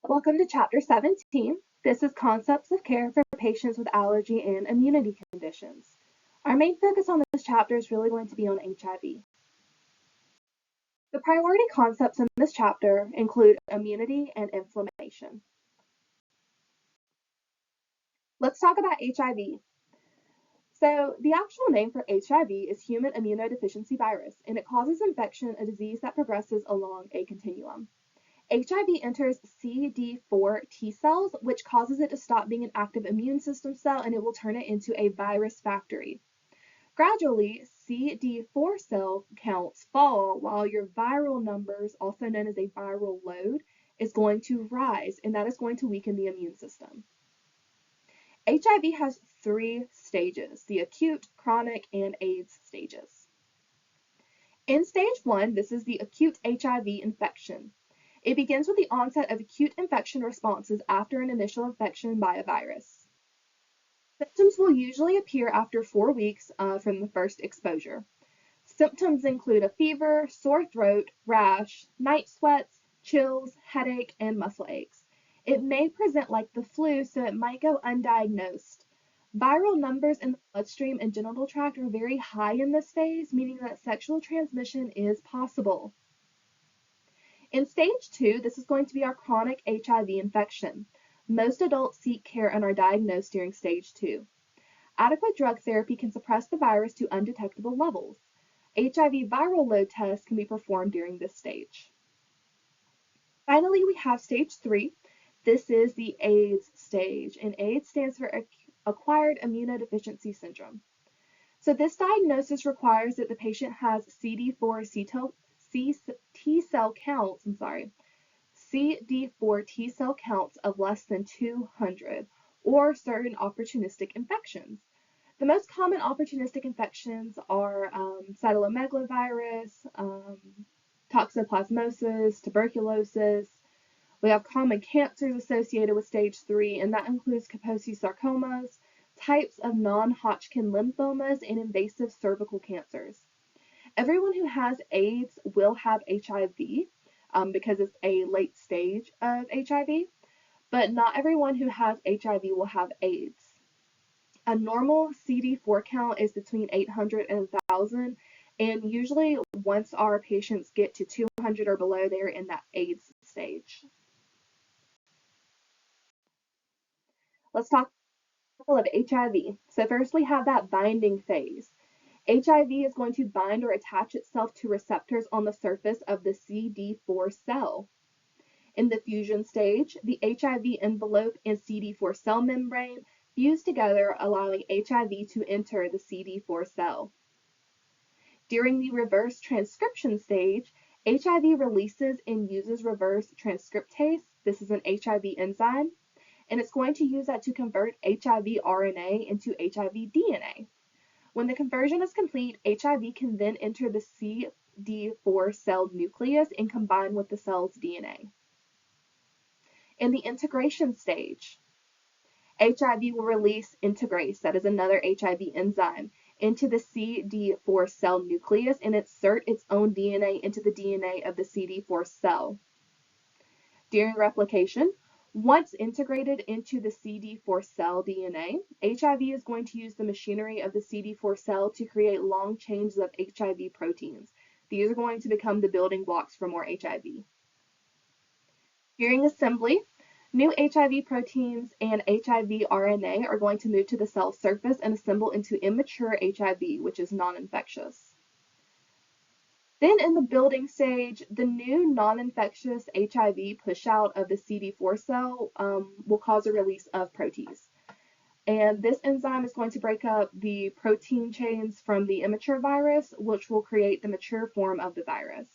Welcome to Chapter 17. This is Concepts of Care for Patients with Allergy and Immunity Conditions. Our main focus on this chapter is really going to be on HIV. The priority concepts in this chapter include immunity and inflammation. Let's talk about HIV. So, the actual name for HIV is human immunodeficiency virus, and it causes infection, a disease that progresses along a continuum. HIV enters CD4 T cells, which causes it to stop being an active immune system cell, and it will turn it into a virus factory. Gradually, CD4 cell counts fall while your viral numbers, also known as a viral load, is going to rise, and that is going to weaken the immune system. HIV has 3 stages: the acute, chronic, and AIDS stages. In stage 1, this is the acute HIV infection. It begins with the onset of acute infection responses after an initial infection by a virus. Symptoms will usually appear after 4 weeks from the first exposure. Symptoms include a fever, sore throat, rash, night sweats, chills, headache, and muscle aches. It may present like the flu, so it might go undiagnosed. Viral numbers in the bloodstream and genital tract are very high in this phase, meaning that sexual transmission is possible. In stage 2, this is going to be our chronic HIV infection. Most adults seek care and are diagnosed during stage 2. Adequate drug therapy can suppress the virus to undetectable levels. HIV viral load tests can be performed during this stage. Finally, we have stage 3. This is the AIDS stage, and AIDS stands for acquired immunodeficiency syndrome. So this diagnosis requires that the patient has CD4 T cell counts of less than 200, or certain opportunistic infections. The most common opportunistic infections are cytomegalovirus, toxoplasmosis, tuberculosis. We have common cancers associated with stage 3, and that includes Kaposi sarcomas, types of non-Hodgkin lymphomas, and invasive cervical cancers. Everyone who has AIDS will have HIV because it's a late stage of HIV, but not everyone who has HIV will have AIDS. A normal CD4 count is between 800 and 1,000, and usually once our patients get to 200 or below, they're in that AIDS stage. Let's talk of HIV. So first we have that binding phase. HIV is going to bind or attach itself to receptors on the surface of the CD4 cell. In the fusion stage, the HIV envelope and CD4 cell membrane fuse together, allowing HIV to enter the CD4 cell. During the reverse transcription stage, HIV releases and uses reverse transcriptase. This is an HIV enzyme, and it's going to use that to convert HIV RNA into HIV DNA. When the conversion is complete, HIV can then enter the CD4 cell nucleus and combine with the cell's DNA. In the integration stage, HIV will release integrase, that is another HIV enzyme, into the CD4 cell nucleus and insert its own DNA into the DNA of the CD4 cell. During replication, once integrated into the CD4 cell DNA, HIV is going to use the machinery of the CD4 cell to create long chains of HIV proteins. These are going to become the building blocks for more HIV. During assembly, new HIV proteins and HIV RNA are going to move to the cell surface and assemble into immature HIV, which is non-infectious. Then in the building stage, the new non-infectious HIV push-out of the CD4 cell will cause a release of protease. And this enzyme is going to break up the protein chains from the immature virus, which will create the mature form of the virus.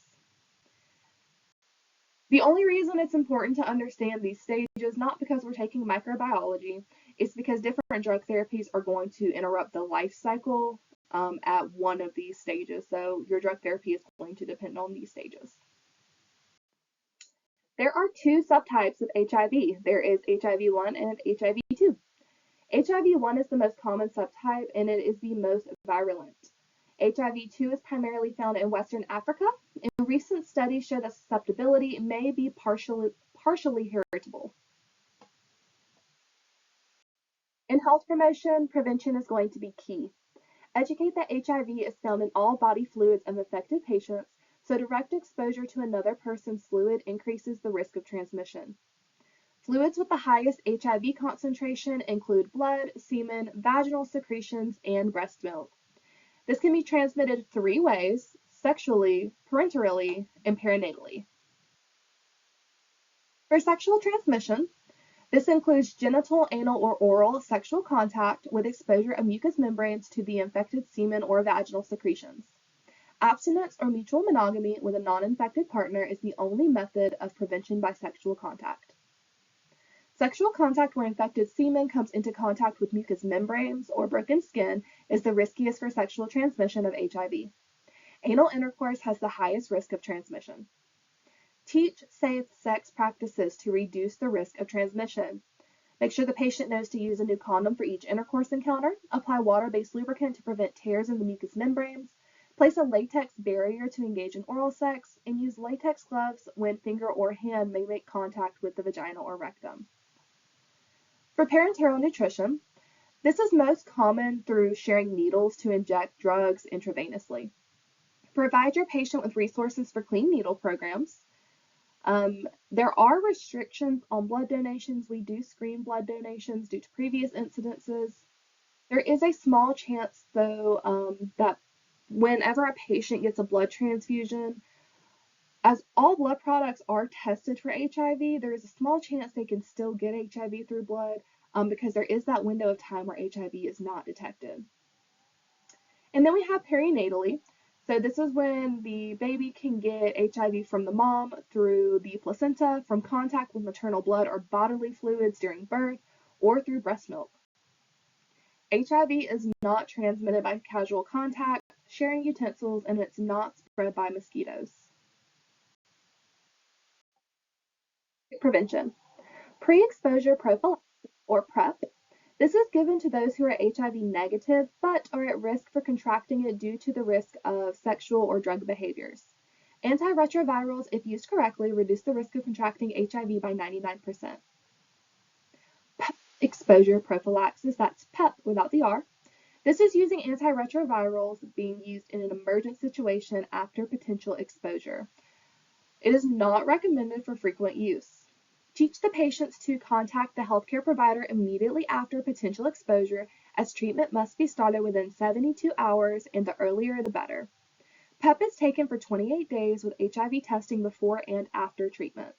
The only reason it's important to understand these stages, not because we're taking microbiology, it's because different drug therapies are going to interrupt the life cycle at one of these stages. So your drug therapy is going to depend on these stages. There are 2 subtypes of HIV. There is HIV-1 and HIV-2. HIV-1 is the most common subtype, and it is the most virulent. HIV-2 is primarily found in Western Africa, and recent studies show that susceptibility may be partially partially heritable. In health promotion, prevention is going to be key. Educate that HIV is found in all body fluids of affected patients, so direct exposure to another person's fluid increases the risk of transmission. Fluids with the highest HIV concentration include blood, semen, vaginal secretions, and breast milk. This can be transmitted 3 ways: sexually, parenterally, and perinatally. For sexual transmission, this includes genital, anal, or oral sexual contact with exposure of mucous membranes to the infected semen or vaginal secretions. Abstinence or mutual monogamy with a non-infected partner is the only method of prevention by sexual contact. Sexual contact where infected semen comes into contact with mucous membranes or broken skin is the riskiest for sexual transmission of HIV. Anal intercourse has the highest risk of transmission. Teach safe sex practices to reduce the risk of transmission. Make sure the patient knows to use a new condom for each intercourse encounter, apply water-based lubricant to prevent tears in the mucous membranes, place a latex barrier to engage in oral sex, and use latex gloves when finger or hand may make contact with the vagina or rectum. For parenteral nutrition, this is most common through sharing needles to inject drugs intravenously. Provide your patient with resources for clean needle programs. There are restrictions on blood donations. We do screen blood donations due to previous incidences. There is a small chance, though, that whenever a patient gets a blood transfusion, as all blood products are tested for HIV, there is a small chance they can still get HIV through blood because there is that window of time where HIV is not detected. And then we have perinatally. So this is when the baby can get HIV from the mom through the placenta, from contact with maternal blood or bodily fluids during birth, or through breast milk. HIV is not transmitted by casual contact, sharing utensils, and it's not spread by mosquitoes. Prevention. Pre-exposure prophylaxis, or PrEP. This is given to those who are HIV negative but are at risk for contracting it due to the risk of sexual or drug behaviors. Antiretrovirals, if used correctly, reduce the risk of contracting HIV by 99%. PEP exposure prophylaxis, that's PEP without the R. This is using antiretrovirals being used in an emergent situation after potential exposure. It is not recommended for frequent use. Teach the patients to contact the healthcare provider immediately after potential exposure, as treatment must be started within 72 hours, and the earlier the better. PEP is taken for 28 days with HIV testing before and after treatment.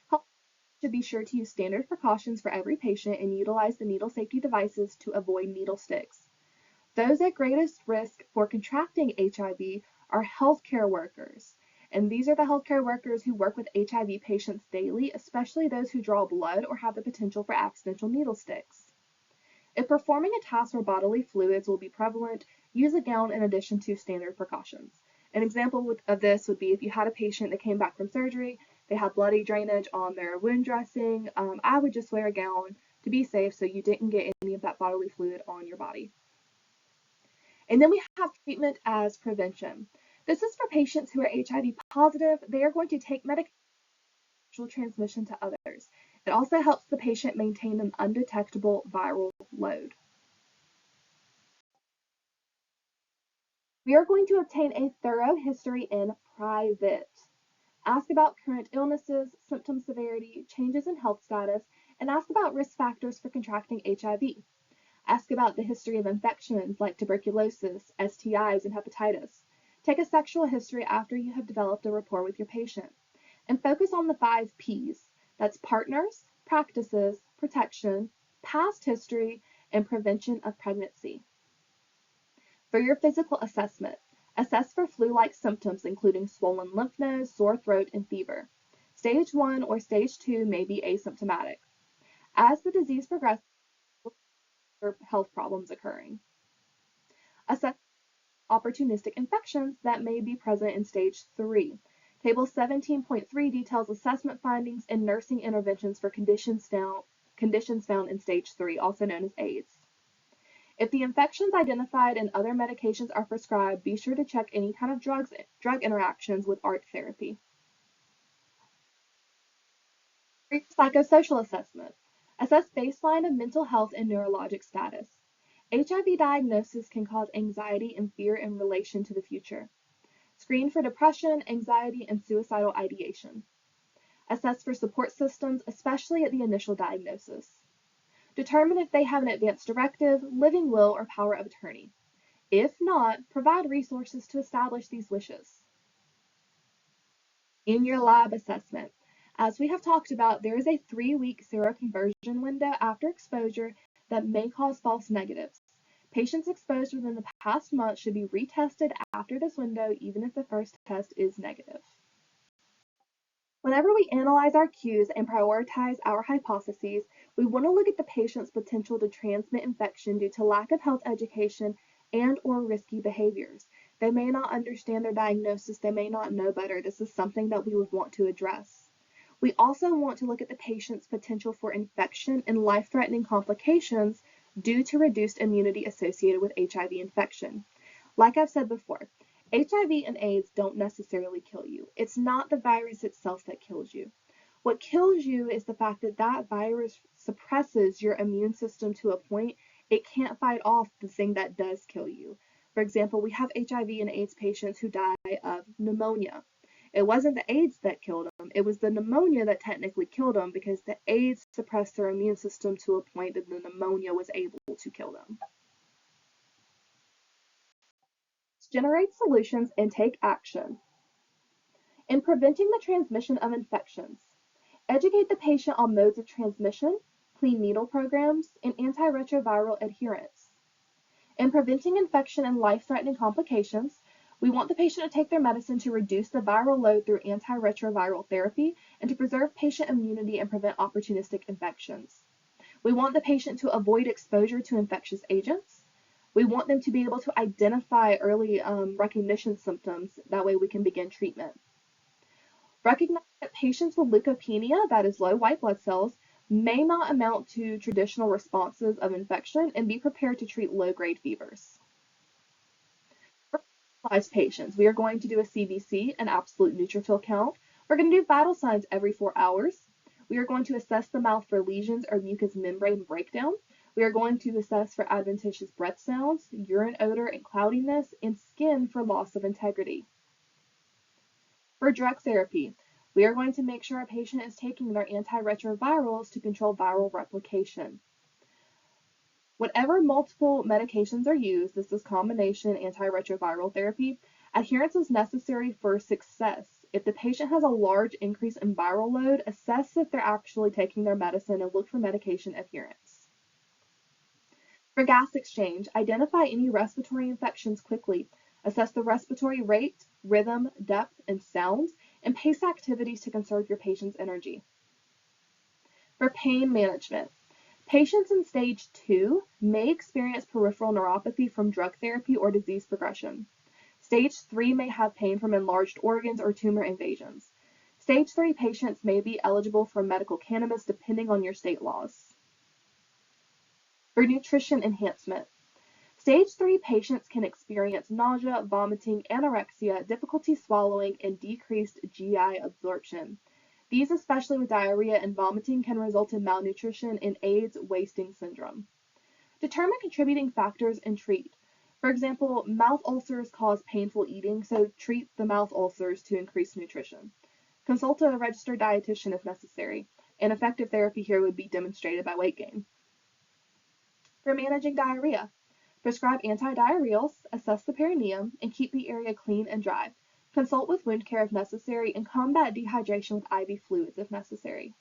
Health should be sure to use standard precautions for every patient and utilize the needle safety devices to avoid needle sticks. Those at greatest risk for contracting HIV are healthcare workers. And these are the healthcare workers who work with HIV patients daily, especially those who draw blood or have the potential for accidental needle sticks. If performing a task where bodily fluids will be prevalent, use a gown in addition to standard precautions. An example of this would be if you had a patient that came back from surgery, they had bloody drainage on their wound dressing, I would just wear a gown to be safe so you didn't get any of that bodily fluid on your body. And then we have treatment as prevention. This is for patients who are HIV positive. They are going to take medication for transmission to others. It also helps the patient maintain an undetectable viral load. We are going to obtain a thorough history in private. Ask about current illnesses, symptom severity, changes in health status, and ask about risk factors for contracting HIV. Ask about the history of infections like tuberculosis, STIs, and hepatitis. Take a sexual history after you have developed a rapport with your patient. And focus on the 5 P's. That's partners, practices, protection, past history, and prevention of pregnancy. For your physical assessment, assess for flu-like symptoms including swollen lymph nodes, sore throat, and fever. Stage 1 or Stage 2 may be asymptomatic. As the disease progresses, health problems occurring. Assess opportunistic infections that may be present in Stage 3. Table 17.3 details assessment findings and nursing interventions for conditions found in Stage 3, also known as AIDS. If the infections identified and other medications are prescribed, be sure to check any kind of drug interactions with ART therapy. Psychosocial assessment. Assess baseline of mental health and neurologic status. HIV diagnosis can cause anxiety and fear in relation to the future. Screen for depression, anxiety, and suicidal ideation. Assess for support systems, especially at the initial diagnosis. Determine if they have an advance directive, living will, or power of attorney. If not, provide resources to establish these wishes. In your lab assessment, as we have talked about, there is a 3-week seroconversion window after exposure that may cause false negatives. Patients exposed within the past month should be retested after this window, even if the first test is negative. Whenever we analyze our cues and prioritize our hypotheses, we want to look at the patient's potential to transmit infection due to lack of health education and/or risky behaviors. They may not understand their diagnosis, they may not know better. This is something that we would want to address. We also want to look at the patient's potential for infection and life-threatening complications due to reduced immunity associated with HIV infection. Like I've said before, HIV and AIDS don't necessarily kill you. It's not the virus itself that kills you. What kills you is the fact that that virus suppresses your immune system to a point it can't fight off the thing that does kill you. For example, we have HIV and AIDS patients who die of pneumonia. It wasn't the AIDS that killed them, it was the pneumonia that technically killed them because the AIDS suppressed their immune system to a point that the pneumonia was able to kill them. Generate solutions and take action. In preventing the transmission of infections, educate the patient on modes of transmission, clean needle programs, and antiretroviral adherence. In preventing infection and life-threatening complications, we want the patient to take their medicine to reduce the viral load through antiretroviral therapy and to preserve patient immunity and prevent opportunistic infections. We want the patient to avoid exposure to infectious agents. We want them to be able to identify early recognition symptoms. That way we can begin treatment. Recognize that patients with leukopenia, that is low white blood cells, may not amount to traditional responses of infection and be prepared to treat low-grade fevers. For hospitalized patients, we are going to do a CBC, an absolute neutrophil count. We're going to do vital signs every 4 hours. We are going to assess the mouth for lesions or mucous membrane breakdown. We are going to assess for adventitious breath sounds, urine odor and cloudiness, and skin for loss of integrity. For drug therapy, we are going to make sure our patient is taking their antiretrovirals to control viral replication. Whenever multiple medications are used, this is combination antiretroviral therapy, adherence is necessary for success. If the patient has a large increase in viral load, assess if they're actually taking their medicine and look for medication adherence. For gas exchange, identify any respiratory infections quickly. Assess the respiratory rate, rhythm, depth, and sounds, and pace activities to conserve your patient's energy. For pain management, patients in stage 2 may experience peripheral neuropathy from drug therapy or disease progression. Stage 3 may have pain from enlarged organs or tumor invasions. Stage 3 patients may be eligible for medical cannabis depending on your state laws. For nutrition enhancement, stage 3 patients can experience nausea, vomiting, anorexia, difficulty swallowing, and decreased GI absorption. These, especially with diarrhea and vomiting, can result in malnutrition and AIDS wasting syndrome. Determine contributing factors and treat. For example, mouth ulcers cause painful eating, so treat the mouth ulcers to increase nutrition. Consult a registered dietitian if necessary. An effective therapy here would be demonstrated by weight gain. For managing diarrhea, prescribe antidiarrheals, assess the perineum, and keep the area clean and dry. Consult with wound care if necessary, and combat dehydration with IV fluids if necessary.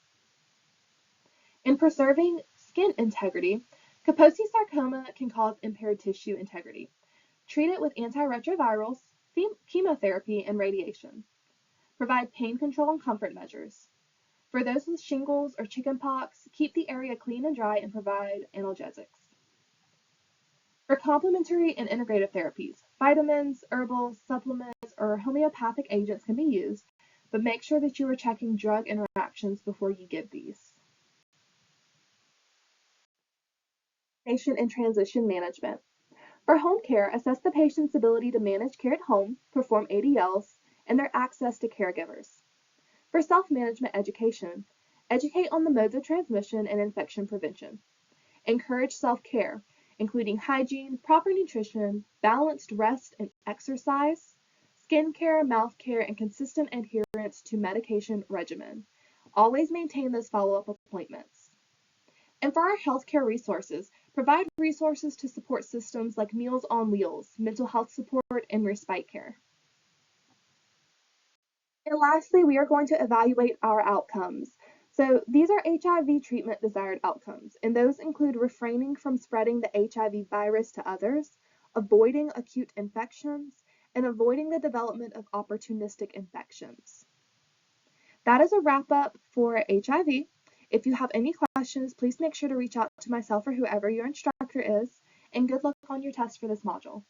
In preserving skin integrity, Kaposi sarcoma can cause impaired tissue integrity. Treat it with antiretrovirals, chemotherapy, and radiation. Provide pain control and comfort measures. For those with shingles or chickenpox, keep the area clean and dry and provide analgesics. For complementary and integrative therapies, vitamins, herbals, supplements, or homeopathic agents can be used, but make sure that you are checking drug interactions before you give these. Patient and transition management. For home care, assess the patient's ability to manage care at home, perform ADLs, and their access to caregivers. For self-management education, educate on the modes of transmission and infection prevention, encourage self-care, including hygiene, proper nutrition, balanced rest and exercise, skin care, mouth care, and consistent adherence to medication regimen. Always maintain those follow-up appointments. And for our healthcare resources, provide resources to support systems like Meals on Wheels, mental health support, and respite care. And lastly, we are going to evaluate our outcomes. So these are HIV treatment desired outcomes, and those include refraining from spreading the HIV virus to others, avoiding acute infections, and avoiding the development of opportunistic infections. That is a wrap up for HIV. If you have any questions, please make sure to reach out to myself or whoever your instructor is, and good luck on your test for this module.